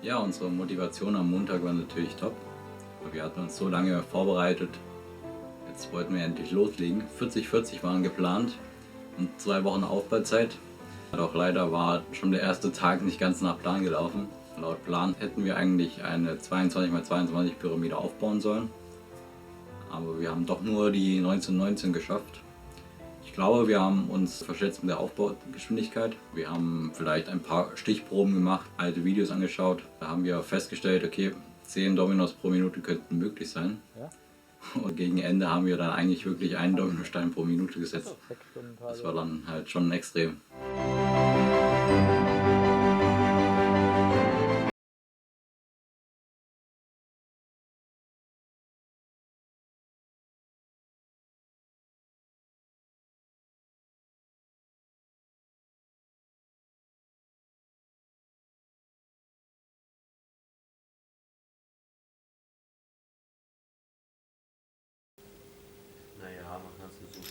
Ja, unsere Motivation am Montag war natürlich top. Wir hatten uns so lange vorbereitet. Jetzt wollten wir endlich loslegen. 40-40 waren geplant und 2 Wochen Aufbauzeit. Doch leider war schon der erste Tag nicht ganz nach Plan gelaufen. Laut Plan hätten wir eigentlich eine 22×22 Pyramide aufbauen sollen. Aber wir haben doch nur die 1919 geschafft. Ich glaube, wir haben uns verschätzt mit der Aufbaugeschwindigkeit. Wir haben vielleicht ein paar Stichproben gemacht, alte Videos angeschaut. Da haben wir festgestellt, okay, 10 Dominos pro Minute könnten möglich sein. Ja? Und gegen Ende haben wir dann eigentlich wirklich einen Dominostein pro Minute gesetzt. Das war dann halt schon extrem. Naja, man kann es versuchen.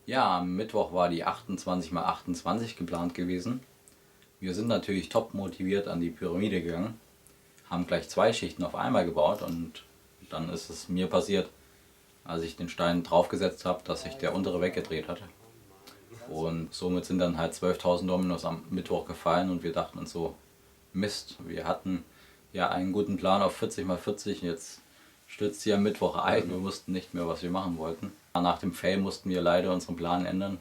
Ja, am Mittwoch war die 28×28 geplant gewesen. Wir sind natürlich top motiviert an die Pyramide gegangen, haben gleich 2 Schichten auf einmal gebaut und dann ist es mir passiert, als ich den Stein draufgesetzt habe, dass sich der untere weggedreht hatte. Und somit sind dann halt 12.000 Dominos am Mittwoch gefallen und wir dachten uns so, Mist, wir hatten ja einen guten Plan auf 40×40, jetzt stürzt sie am Mittwoch ein, wir wussten nicht mehr, was wir machen wollten. Nach dem Fail mussten wir leider unseren Plan ändern,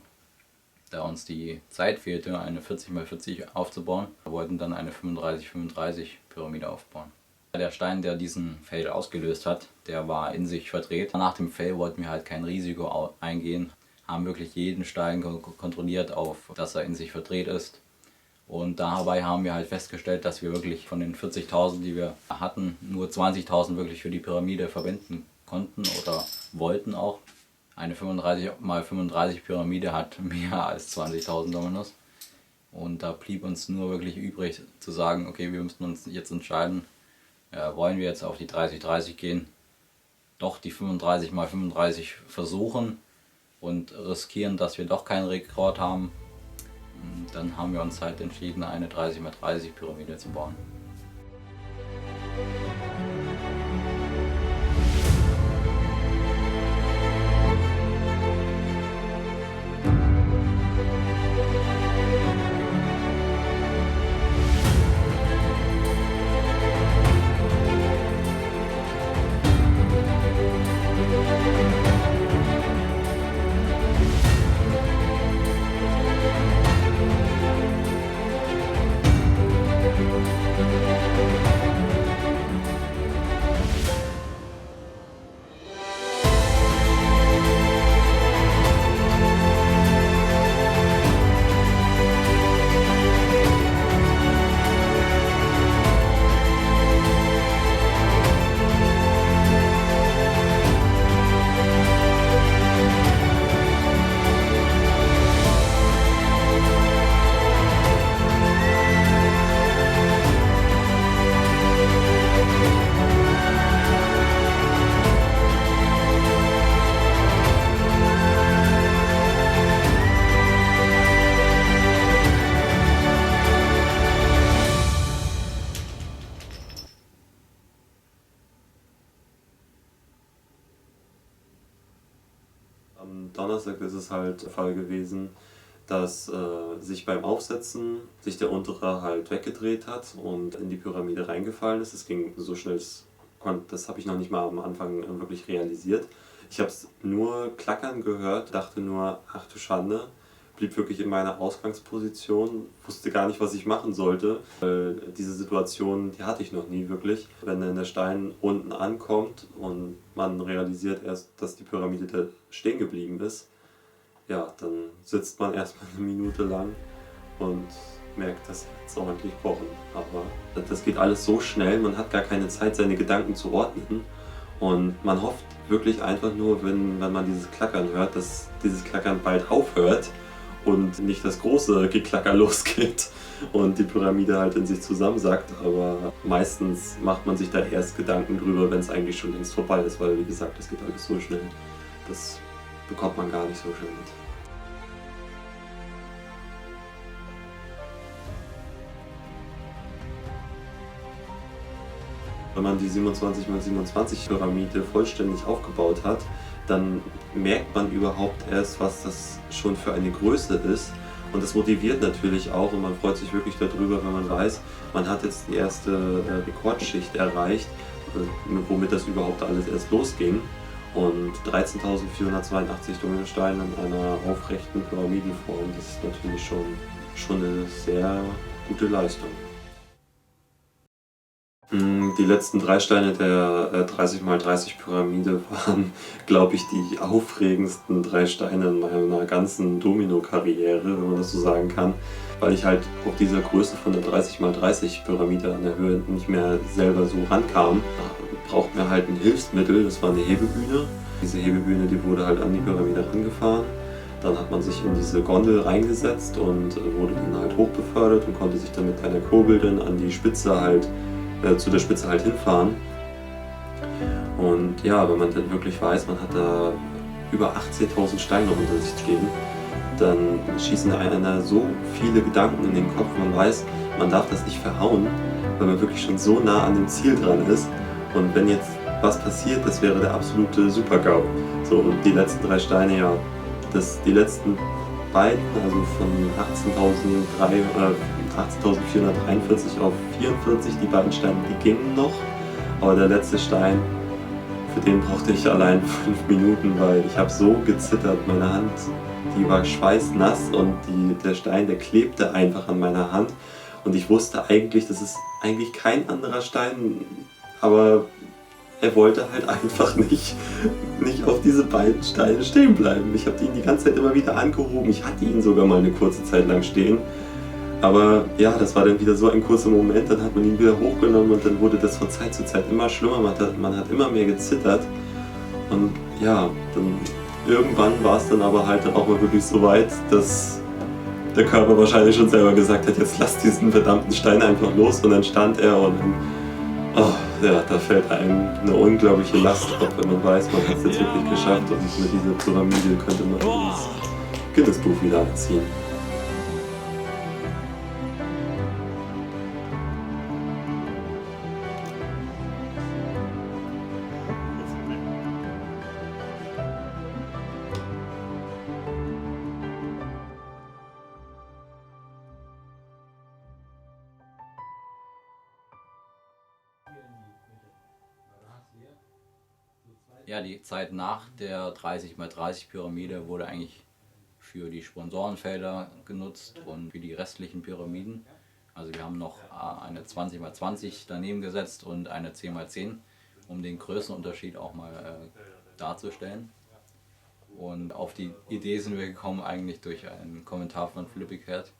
da uns die Zeit fehlte, eine 40×40 aufzubauen. Wir wollten dann eine 35×35 Pyramide aufbauen. Der Stein, der diesen Fail ausgelöst hat, der war in sich verdreht. Nach dem Fail wollten wir halt kein Risiko eingehen, haben wirklich jeden Stein kontrolliert, auf dass er in sich verdreht ist. Und dabei haben wir halt festgestellt, dass wir wirklich von den 40.000, die wir hatten, nur 20.000 wirklich für die Pyramide verwenden konnten oder wollten auch. Eine 35×35 Pyramide hat mehr als 20.000 Dominos. Und da blieb uns nur wirklich übrig zu sagen, okay, wir müssten uns jetzt entscheiden, wollen wir jetzt auf die 30×30 gehen, doch die 35×35 versuchen und riskieren, dass wir doch keinen Rekord haben. Dann haben wir uns halt entschieden, eine 30×30 Pyramide zu bauen. Am Donnerstag ist es halt der Fall gewesen, dass sich beim Aufsetzen sich der untere halt weggedreht hat und in die Pyramide reingefallen ist. Es ging so schnell es Und das habe ich noch nicht mal am Anfang wirklich realisiert. Ich habe es nur klackern gehört, dachte nur, ach du Schande, blieb wirklich in meiner Ausgangsposition, wusste gar nicht, was ich machen sollte. Diese Situation, die hatte ich noch nie wirklich. Wenn dann der Stein unten ankommt und man realisiert erst, dass die Pyramide da stehen geblieben ist, ja, dann sitzt man erstmal eine Minute lang und merkt, dass jetzt ordentlich pochen. Aber das geht alles so schnell, man hat gar keine Zeit, seine Gedanken zu ordnen. Und man hofft wirklich einfach nur, wenn man dieses Klackern hört, dass dieses Klackern bald aufhört und nicht das große Geklacker losgeht und die Pyramide halt in sich zusammensackt. Aber meistens macht man sich da erst Gedanken drüber, wenn es eigentlich schon längst vorbei ist, weil wie gesagt, das geht alles so schnell. Das bekommt man gar nicht so schnell mit. Wenn man die 27×27 Pyramide vollständig aufgebaut hat, dann merkt man überhaupt erst, was das schon für eine Größe ist. Und das motiviert natürlich auch und man freut sich wirklich darüber, wenn man weiß, man hat jetzt die erste Rekordschicht erreicht, womit das überhaupt alles erst losging. Und 13.482 Dominosteine in einer aufrechten Pyramidenform, das ist natürlich schon eine sehr gute Leistung. Die letzten 3 Steine der 30×30 Pyramide waren, glaube ich, die aufregendsten 3 Steine in meiner ganzen Domino-Karriere, wenn man das so sagen kann. Weil ich halt auf dieser Größe von der 30×30 Pyramide an der Höhe nicht mehr selber so rankam. Da braucht man halt ein Hilfsmittel, das war eine Hebebühne. Diese Hebebühne, die wurde halt an die Pyramide rangefahren. Dann hat man sich in diese Gondel reingesetzt und wurde dann halt hochbefördert und konnte sich dann mit einer Kurbel dann an die Spitze halt zu der Spitze halt hinfahren. Und ja, wenn man dann wirklich weiß, man hat da über 18.000 Steine unter sich stehen, dann schießen einer so viele Gedanken in den Kopf. Man weiß, man darf das nicht verhauen, weil man wirklich schon so nah an dem Ziel dran ist. Und wenn jetzt was passiert, das wäre der absolute Super-GAU. So, und die letzten 3 Steine, ja, die letzten beiden, also von 18.443 auf 44, die beiden Steine, die gingen noch, aber der letzte Stein, für den brauchte ich allein 5 Minuten, weil ich habe so gezittert, meine Hand, die war schweißnass und der Stein, der klebte einfach an meiner Hand und ich wusste eigentlich, das ist eigentlich kein anderer Stein, aber er wollte halt einfach nicht auf diese beiden Steine stehen bleiben. Ich habe ihn die ganze Zeit immer wieder angehoben. Ich hatte ihn sogar mal eine kurze Zeit lang stehen. Aber ja, das war dann wieder so ein kurzer Moment. Dann hat man ihn wieder hochgenommen und dann wurde das von Zeit zu Zeit immer schlimmer. Man hat immer mehr gezittert. Und ja, dann irgendwann war es dann aber halt dann auch mal wirklich so weit, dass der Körper wahrscheinlich schon selber gesagt hat, jetzt lass diesen verdammten Stein einfach los. Und dann stand er und ja, da fällt einem eine unglaubliche Last ab, wenn man weiß, man hat es jetzt wirklich geschafft und mit dieser Pyramide könnte man ins Guinness-Buch wieder einziehen. Ja, die Zeit nach der 30×30 Pyramide wurde eigentlich für die Sponsorenfelder genutzt und für die restlichen Pyramiden. Also wir haben noch eine 20×20 daneben gesetzt und eine 10×10, um den Größenunterschied auch mal darzustellen. Und auf die Idee sind wir gekommen eigentlich durch einen Kommentar von Flippy Cat.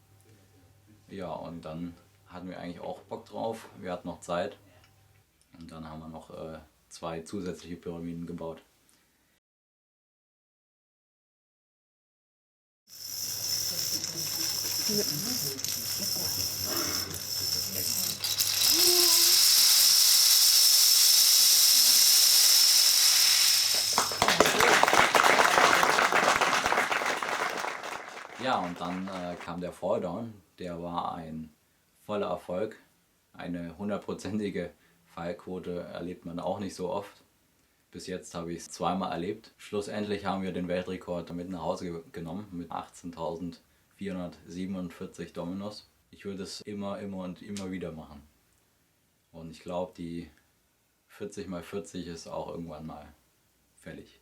Ja, und dann hatten wir eigentlich auch Bock drauf, wir hatten noch Zeit und dann haben wir noch 2 zusätzliche Pyramiden gebaut. Ja, und dann kam der Falldown, der war ein voller Erfolg. Eine 100%ige Fallquote erlebt man auch nicht so oft. Bis jetzt habe ich es 2-mal erlebt. Schlussendlich haben wir den Weltrekord mit nach Hause genommen mit 18.447 Dominos. Ich würde es immer und immer wieder machen. Und ich glaube, die 40 mal 40 ist auch irgendwann mal fällig.